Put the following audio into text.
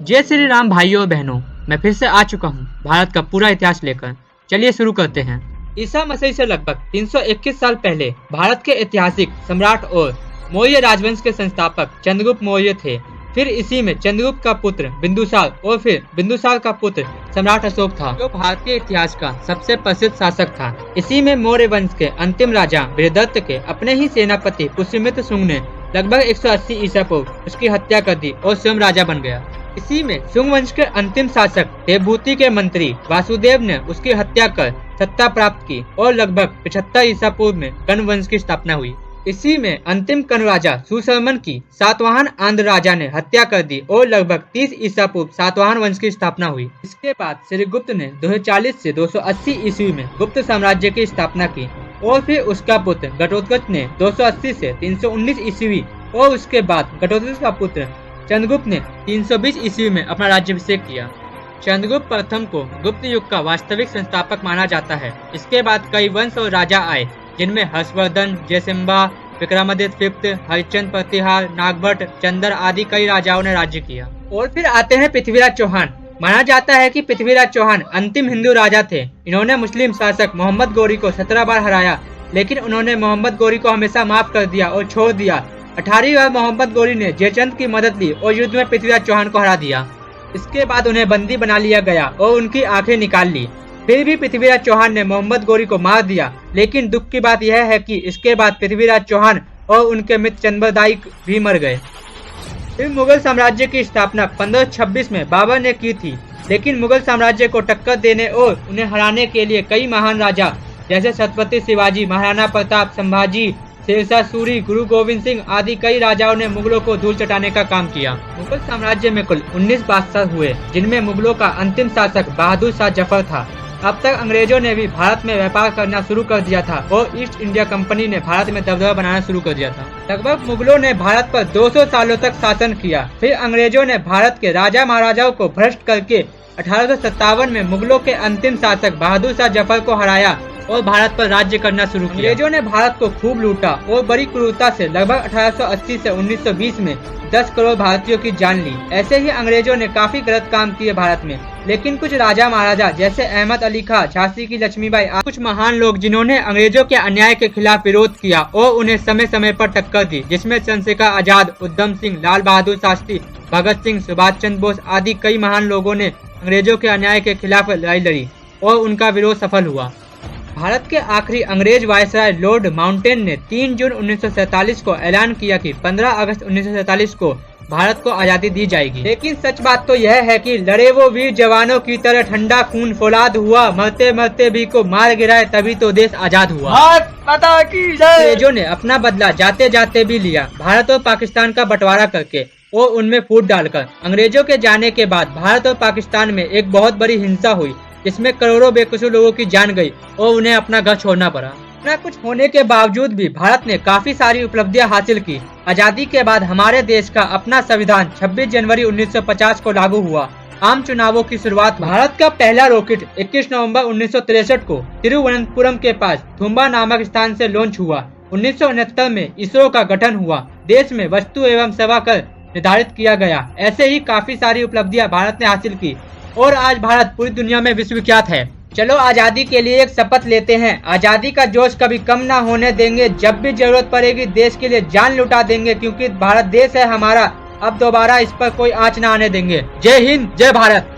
जय श्री राम भाइयों और बहनों, मैं फिर से आ चुका हूँ भारत का पूरा इतिहास लेकर। चलिए शुरू करते हैं। ईसा मसीह से लगभग 321 साल पहले भारत के ऐतिहासिक सम्राट और मौर्य राजवंश के संस्थापक चंद्रगुप्त मौर्य थे। फिर इसी में चंद्रगुप्त का पुत्र बिंदुसार और फिर बिंदुसार का पुत्र सम्राट अशोक था, जो भारतीय इतिहास का सबसे प्रसिद्ध शासक था। इसी में मौर्य वंश के अंतिम राजा बृहदत्त के अपने ही सेनापति पुष्यमित्र शुंग ने लगभग 180 ईसा पूर्व उसकी हत्या कर दी और स्वयं राजा बन गया। इसी में शुंग वंश के अंतिम शासक देवभूति के मंत्री वासुदेव ने उसकी हत्या कर सत्ता प्राप्त की और लगभग 75 ईसा पूर्व में कण्व वंश की स्थापना हुई। इसी में अंतिम कण्व राजा सुशर्मन की सातवाहन आंध्र राजा ने हत्या कर दी और लगभग 30 ईसा पूर्व सातवाहन वंश की स्थापना हुई। इसके बाद श्री गुप्त ने 240 से 280 ईस्वी में गुप्त साम्राज्य की स्थापना की और फिर उसका पुत्र घटोत्कच ने 280 से 319 ईस्वी और उसके बाद घटोत्कच का पुत्र चंद्रगुप्त ने 320 ईस्वी में अपना राज्याभिषेक किया। चंद्रगुप्त प्रथम को गुप्त युग का वास्तविक संस्थापक माना जाता है। इसके बाद कई वंश और राजा आए, जिनमें हर्षवर्धन, जयसिम्हा, विक्रमादित्य फिफ्थ, हरिश्चंद्र प्रतिहार, नागभट्ट, चंद्र आदि कई राजाओं ने राज्य किया। और फिर आते हैं पृथ्वीराज चौहान। माना जाता है कि पृथ्वीराज चौहान अंतिम हिंदू राजा थे। इन्होंने मुस्लिम शासक मोहम्मद गौरी को 17 बार हराया, लेकिन उन्होंने मोहम्मद गौरी को हमेशा माफ कर दिया और छोड़ दिया। 18वीं बार मोहम्मद गौरी ने जयचंद की मदद ली और युद्ध में पृथ्वीराज चौहान को हरा दिया। इसके बाद उन्हें बंदी बना लिया गया और उनकी आंखें निकाल ली। फिर भी पृथ्वीराज चौहान ने मोहम्मद गौरी को मार दिया, लेकिन दुख की बात यह है कि इसके बाद पृथ्वीराज चौहान और उनके मित्र चंद्रदाई भी मर गए। फिर मुगल साम्राज्य की स्थापना 1526 में बाबर ने की थी, लेकिन मुगल साम्राज्य को टक्कर देने और उन्हें हराने के लिए कई महान राजा जैसे छत्रपति शिवाजी, महाराणा प्रताप, संभाजी, शेरशाह सूरी, गुरु गोविंद सिंह आदि कई राजाओं ने मुगलों को धूल चटाने का काम किया। मुगल साम्राज्य में कुल 19 बादशाह हुए, जिनमें मुगलों का अंतिम शासक बहादुर शाह जफर था। अब तक अंग्रेजों ने भी भारत में व्यापार करना शुरू कर दिया था और ईस्ट इंडिया कंपनी ने भारत में दबदबा बनाना शुरू कर दिया था। लगभग मुगलों ने भारत पर 200 सालों तक शासन किया। फिर अंग्रेजों ने भारत के राजा महाराजाओं को भ्रष्ट करके 1857 में मुगलों के अंतिम शासक बहादुर शाह जफर को हराया और भारत पर राज्य करना शुरू किया। अंग्रेजों ने भारत को खूब लूटा और बड़ी क्रूरता से लगभग 1880 से 1920 में 10 करोड़ भारतीयों की जान ली। ऐसे ही अंग्रेजों ने काफी गलत काम किए भारत में, लेकिन कुछ राजा महाराजा जैसे अहमद अली खां, झांसी की लक्ष्मीबाई, कुछ महान लोग जिन्होंने अंग्रेजों के अन्याय के खिलाफ विरोध किया और उन्हें समय समय पर टक्कर दी, जिसमें चंद्रशेखर आजाद, उधम सिंह, लाल बहादुर शास्त्री, भगत सिंह, सुभाष चंद्र बोस आदि कई महान लोगों ने अंग्रेजों के अन्याय के खिलाफ लड़ाई लड़ी और उनका विरोध सफल हुआ। भारत के आखिरी अंग्रेज वायसराय लॉर्ड माउंटेन ने 3 जून 1947 को ऐलान किया कि 15 अगस्त 1947 को भारत को आजादी दी जाएगी। लेकिन सच बात तो यह है कि लड़े वो वीर जवानों की तरह ठंडा खून फौलाद हुआ, मरते मरते भी को मार गिराए तभी तो देश आजाद हुआ। भारत माता की जय। अंग्रेजों ने अपना बदला जाते जाते भी लिया, भारत और पाकिस्तान का बंटवारा करके और उनमें फूट डालकर। अंग्रेजों के जाने के बाद भारत और पाकिस्तान में एक बहुत बड़ी हिंसा हुई, जिसमें करोड़ों बेकसूर लोगों की जान गई और उन्हें अपना घर छोड़ना पड़ा। इतना कुछ होने के बावजूद भी भारत ने काफी सारी उपलब्धियां हासिल की। आजादी के बाद हमारे देश का अपना संविधान 26 जनवरी 1950 को लागू हुआ। आम चुनावों की शुरुआत, भारत का पहला रॉकेट 21 नवंबर 1963 को तिरुवनंतपुरम के पास थुम्बा नामक स्थान से लॉन्च हुआ। 1969 में इसरो का गठन हुआ। देश में वस्तु एवं सेवा कर निर्धारित किया गया। ऐसे ही काफी सारी उपलब्धियां भारत ने हासिल की और आज भारत पूरी दुनिया में विश्वविख्यात है। चलो आजादी के लिए एक शपथ लेते हैं। आजादी का जोश कभी कम ना होने देंगे। जब भी जरूरत पड़ेगी देश के लिए जान लुटा देंगे, क्योंकि भारत देश है हमारा। अब दोबारा इस पर कोई आंच ना आने देंगे। जय हिंद, जय भारत।